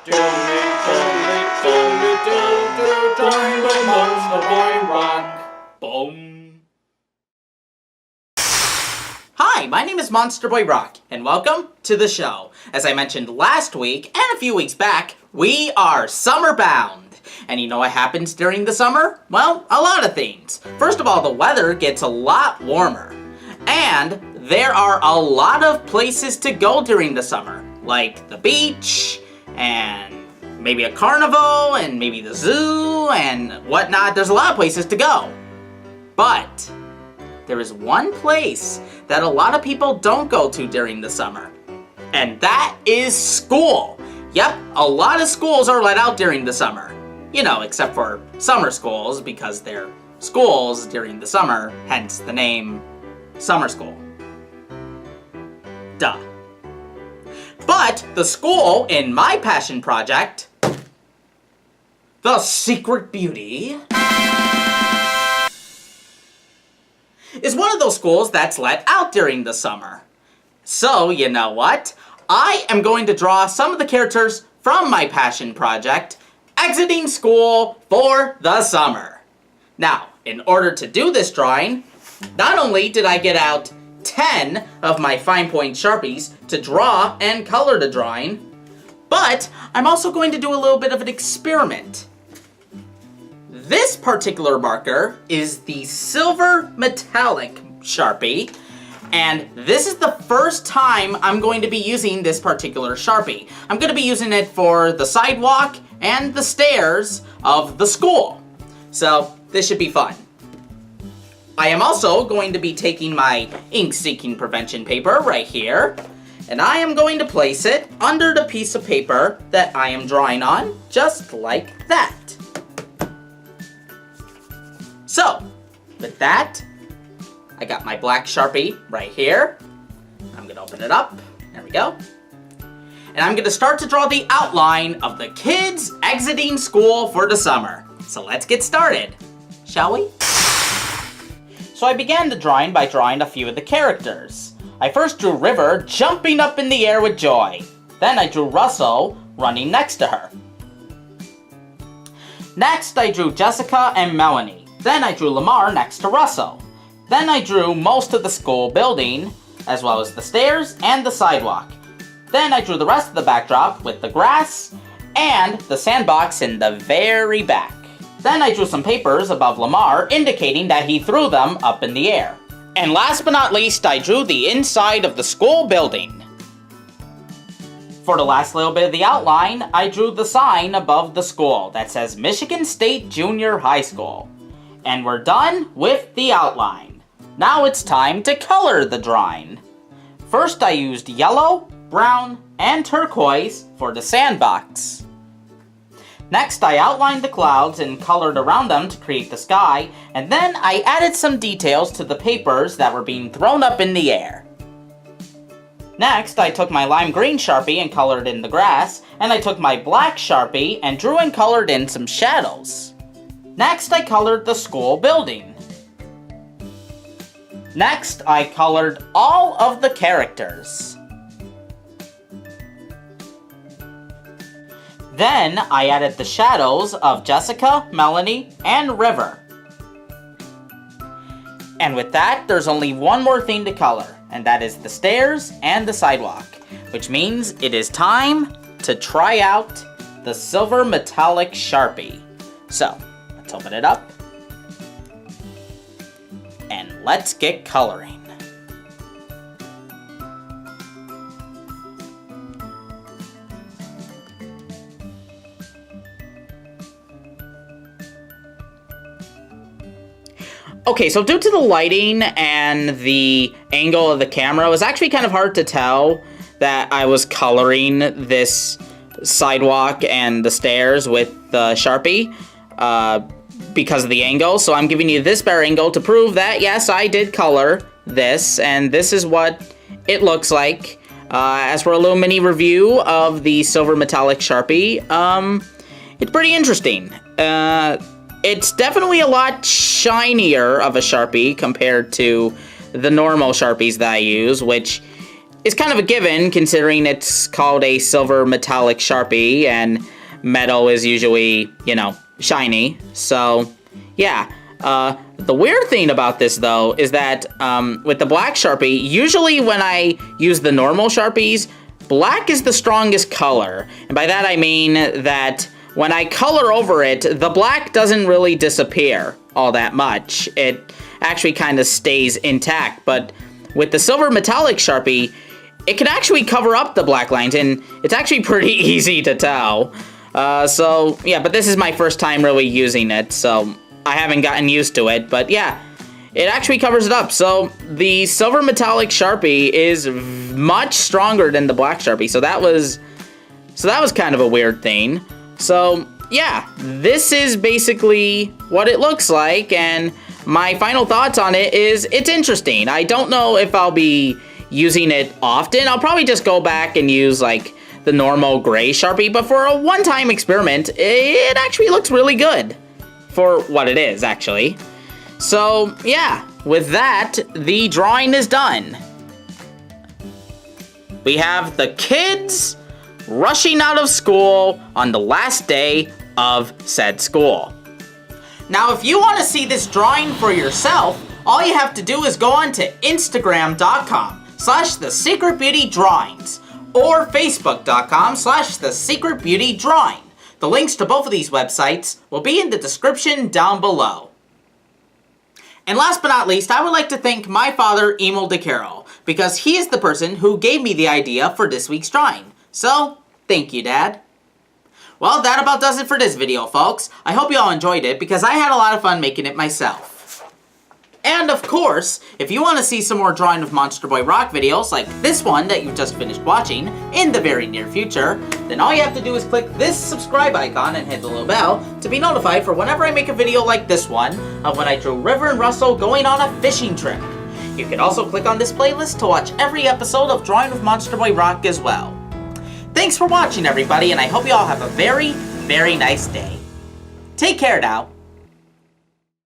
Join the Monsterboy Roc. Boom. Hi, my name is Monsterboy Roc, and welcome to the show. As I mentioned last week, and a few weeks back, we are summer-bound. And you know what happens during the summer? Well, a lot of things. First of all, the weather gets a lot warmer. And there are a lot of places to go during the summer, like the beach, and maybe a carnival, and maybe the zoo, and whatnot. There's a lot of places to go. But there is one place that a lot of people don't go to during the summer, and that is school. Yep, a lot of schools are let out during the summer. You know, except for summer schools, because they're schools during the summer, hence the name summer school. Duh. But the school in my passion project, The Secret Beauty, is one of those schools that's let out during the summer. So, you know what? I am going to draw some of the characters from my passion project exiting school for the summer. Now, in order to do this drawing, not only did I get out 10 of my fine point Sharpies to draw and color the drawing, but I'm also going to do a little bit of an experiment. This particular marker is the silver metallic Sharpie, and this is the first time I'm going to be using this particular Sharpie. I'm going to be using it for the sidewalk and the stairs of the school. So this should be fun. I am also going to be taking my ink-seeking prevention paper right here, and I am going to place it under the piece of paper that I am drawing on, just like that. So, with that, I got my black Sharpie right here. I'm gonna open it up. There we go. And I'm gonna start to draw the outline of the kids exiting school for the summer. So let's get started, shall we? So I began the drawing by drawing a few of the characters. I first drew River jumping up in the air with joy. Then I drew Russell running next to her. Next I drew Jessica and Melanie. Then I drew Lamar next to Russell. Then I drew most of the school building, as well as the stairs and the sidewalk. Then I drew the rest of the backdrop with the grass and the sandbox in the very back. Then I drew some papers above Lamar, indicating that he threw them up in the air. And last but not least, I drew the inside of the school building. For the last little bit of the outline, I drew the sign above the school that says Michigan State Junior High School. And we're done with the outline. Now it's time to color the drawing. First I used yellow, brown, and turquoise for the sandbox. Next I outlined the clouds and colored around them to create the sky, and then I added some details to the papers that were being thrown up in the air. Next I took my lime green Sharpie and colored in the grass, and I took my black Sharpie and drew and colored in some shadows. Next I colored the school building. Next, I colored all of the characters. Then, I added the shadows of Jessica, Melanie, and River. And with that, there's only one more thing to color, and that is the stairs and the sidewalk, which means it is time to try out the silver metallic Sharpie. So, let's open it up. And let's get coloring. Okay, so due to the lighting and the angle of the camera, it was actually kind of hard to tell that I was coloring this sidewalk and the stairs with the Sharpie. Because of the angle, so I'm giving you this bare angle to prove that, yes, I did color this, and this is what it looks like. As for a little mini review of the silver metallic Sharpie, it's pretty interesting. It's definitely a lot shinier of a Sharpie compared to the normal Sharpies that I use, which is kind of a given considering it's called a silver metallic Sharpie and metal is usually, you know, shiny. So, yeah. The weird thing about this, though, is that with the black Sharpie, usually when I use the normal Sharpies, black is the strongest color. And by that I mean that when I color over it, the black doesn't really disappear all that much. It actually kind of stays intact. But with the silver metallic Sharpie, it can actually cover up the black lines, and it's actually pretty easy to tell. So, yeah, but this is my first time really using it, so I haven't gotten used to it. But, yeah, it actually covers it up. So, the silver metallic Sharpie is much stronger than the black Sharpie, so that was kind of a weird thing. So, yeah, this is basically what it looks like, and my final thoughts on it is it's interesting. I don't know if I'll be using it often. I'll probably just go back and use, like, the normal gray Sharpie, but for a one-time experiment, it actually looks really good for what it is, actually. So, yeah, with that, the drawing is done. We have the kids rushing out of school on the last day of said school. Now, if you want to see this drawing for yourself, all you have to do is go on to Instagram.com/thesecretbeautydrawings or Facebook.com/thesecretbeautydrawing. The links to both of these websites will be in the description down below. And last but not least, I would like to thank my father, Emil DeCarroll, because he is the person who gave me the idea for this week's drawing. So, thank you, Dad. Well, that about does it for this video, folks. I hope you all enjoyed it, because I had a lot of fun making it myself. And of course, if you want to see some more Drawing with Monsterboy Roc videos like this one that you just finished watching in the very near future, then all you have to do is click this subscribe icon and hit the little bell to be notified for whenever I make a video like this one of when I drew River and Russell going on a fishing trip. You can also click on this playlist to watch every episode of Drawing with Monsterboy Roc as well. Thanks for watching, everybody, and I hope you all have a very, very nice day. Take care now.